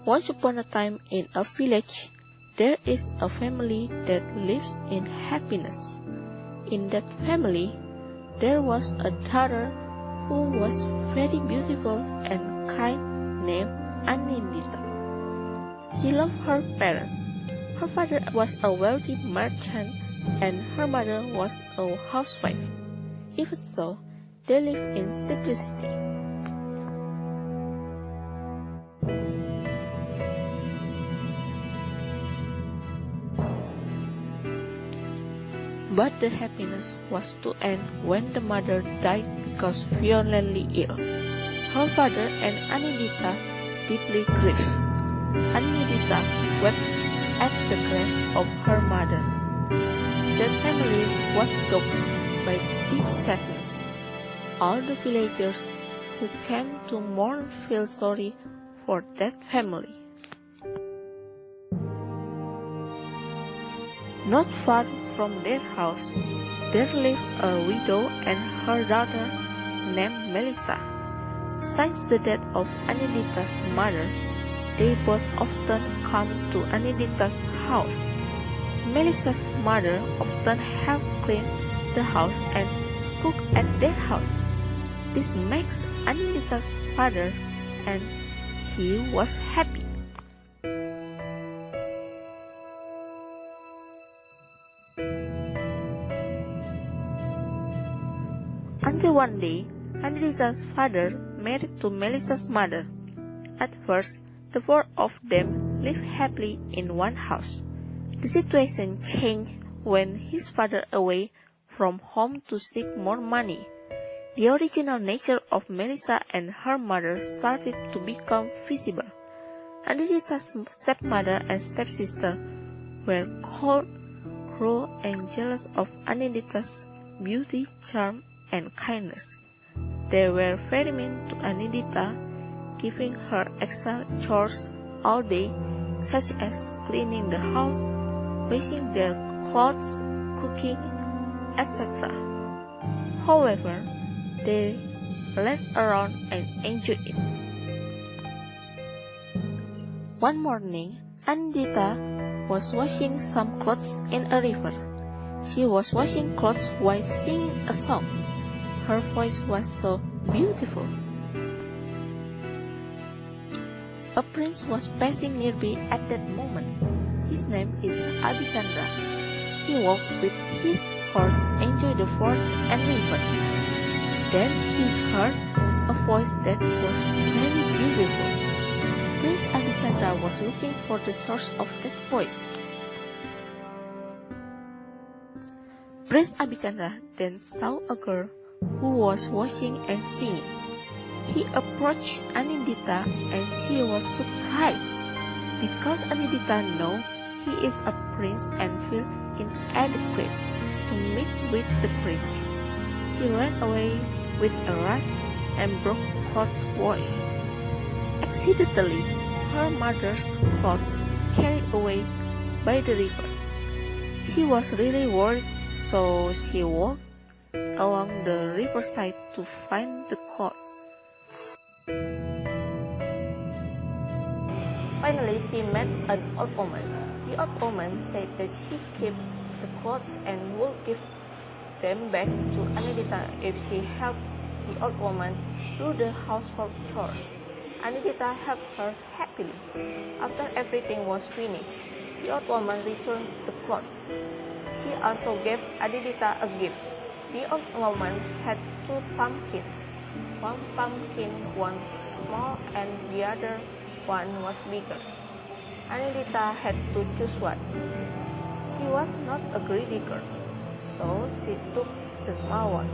Once upon a time in a village, there is a family that lives in happiness. In that family, there was a daughter who was very beautiful and kind named Anindita. She loved her parents. Her father was a wealthy merchant and her mother was a housewife. Even so, they lived in simplicity. But the happiness was to end when the mother died because violently ill. Her father and Anindita deeply grieved. Anindita wept at the grave of her mother. The family was dogged by deep sadness. All the villagers who came to mourn felt sorry for that family. Not far from their house, there lived a widow and her daughter named Melissa. Since the death of Anindita's mother, they both often come to Anindita's house. Melissa's mother often helped clean the house and cook at their house. This makes Anindita's father and she was happy. Until one day, Anindita's father married to Melissa's mother. At first, the four of them lived happily in one house. The situation changed when his father away from home to seek more money. The original nature of Melissa and her mother started to become visible. Anindita's stepmother and stepsister were cold, cruel, and jealous of Anindita's beauty, charm, and kindness. They were very mean to Anindita, giving her extra chores all day, such as cleaning the house, washing their clothes, cooking, etc. However, they laughed around and enjoyed it. One morning, Anindita was washing some clothes in a river. She was washing clothes while singing a song. Her voice was so beautiful. A prince was passing nearby at that moment. His name is Abichandra. He walked with his horse, enjoyed the forest and river. Then he heard a voice that was very beautiful. Prince Abichandra was looking for the source of that voice. Prince Abichandra then saw a girl who was washing and singing. He approached Anindita and she was surprised because Anindita knew he is a prince and felt inadequate to meet with the prince. She ran away with a rush and broke clothes wash. Accidentally, her mother's clothes carried away by the river. She was really worried, so she walked along the riverside to find the clothes. Finally, she met an old woman. The old woman said that she kept the clothes and would give them back to Anindita if she helped the old woman do the household chores. Anindita helped her happily. After everything was finished, the old woman returned the clothes. She also gave Anindita a gift. The old woman had two pumpkins. One pumpkin was small and the other one was bigger. Anindita had to choose one. She was not a greedy girl, so she took the small one.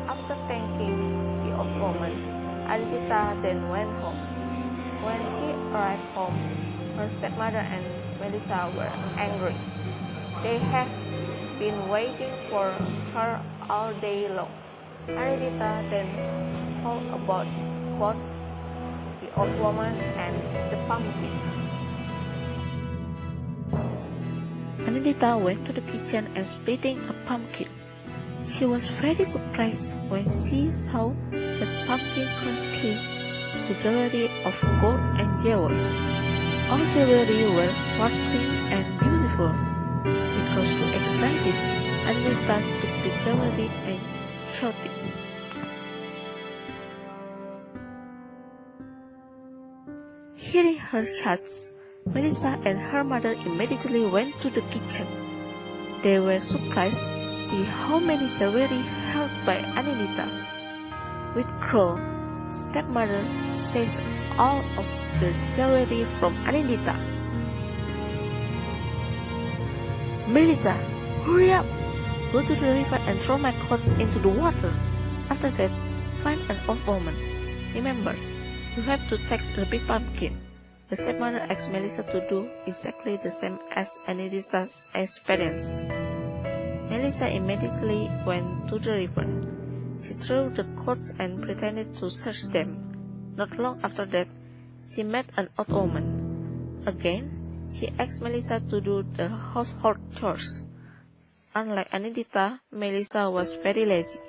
After thanking the old woman, Anindita then went home. When she arrived home, her stepmother and Melissa were angry. They had been waiting for her all day long. Anindita then told about clothes, the old woman, and the pumpkins. Anindita went to the kitchen and splitting a pumpkin. She was very surprised when she saw that pumpkin contained the jewelry of gold and jewels. All jewelry were sparkling and beautiful. Because too excited, Anindita took the jewelry and shouted. Hearing her shouts, Melissa and her mother immediately went to the kitchen. They were surprised to see how many jewelry held by Anindita. With cruel, stepmother seized all of the jewelry from Anindita. Melissa, hurry up! Go to the river and throw my clothes into the water. After that, find an old woman. Remember, you have to take the big pumpkin. The stepmother asked Melissa to do exactly the same as Anindita's experience. Melissa immediately went to the river. She threw the clothes and pretended to search them. Not long after that, she met an old woman. Again, she asked Melissa to do the household chores. Unlike Anindita, Melissa was very lazy.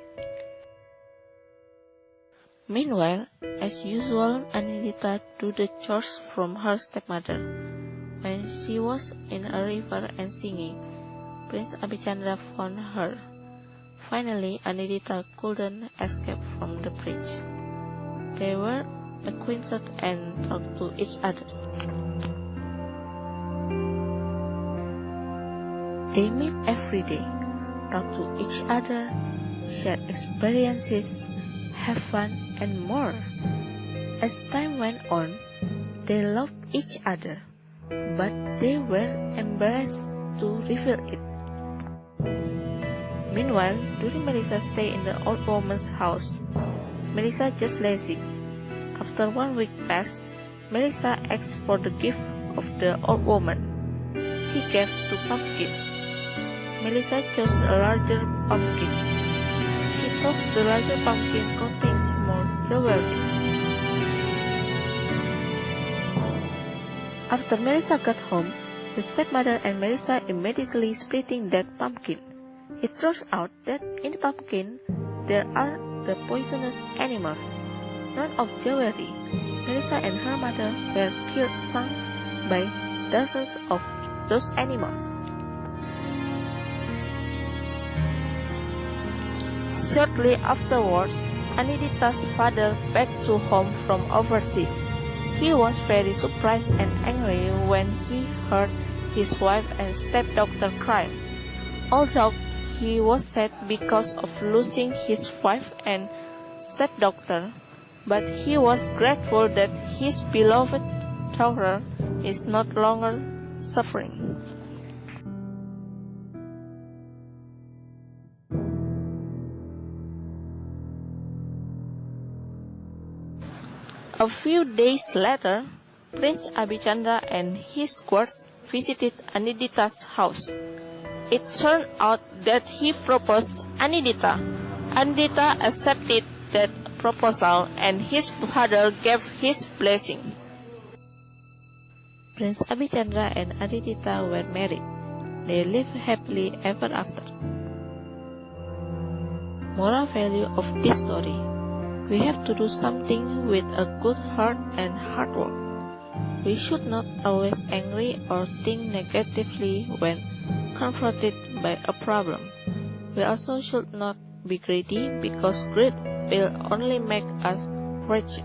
Meanwhile, as usual, Anindita do the chores from her stepmother. When she was in a river and singing, Prince Abichandra found her. Finally, Anindita couldn't escape from the bridge. They were acquainted and talked to each other. They meet every day, talk to each other, share experiences, have fun, and more. As time went on, they loved each other, but they were embarrassed to reveal it. Meanwhile, during Melissa's stay in the old woman's house, Melissa just lazy. After 1 week passed, Melissa asked for the gift of the old woman. She gave 2 pumpkins. Melissa chose a larger pumpkin. She thought the larger pumpkin contains more jewelry. After Melissa got home, the stepmother and Melissa immediately splitting that pumpkin. It turns out that in the pumpkin, there are the poisonous animals, not of jewelry. Melissa and her mother were killed sunk by dozens of those animals. Shortly afterwards, Anindita's father back to home from overseas. He was very surprised and angry when he heard his wife and stepdaughter cry. Although he was sad because of losing his wife and stepdaughter, but he was grateful that his beloved daughter is not longer suffering. A few days later, Prince Abichandra and his court visited Anindita's house. It turned out that he proposed Anindita. Anindita accepted that proposal and his father gave his blessing. Prince Abichandra and Anindita were married. They lived happily ever after. Moral value of this story: we have to do something with a good heart and hard work. We should not always angry or think negatively when confronted by a problem. We also should not be greedy because greed will only make us rich.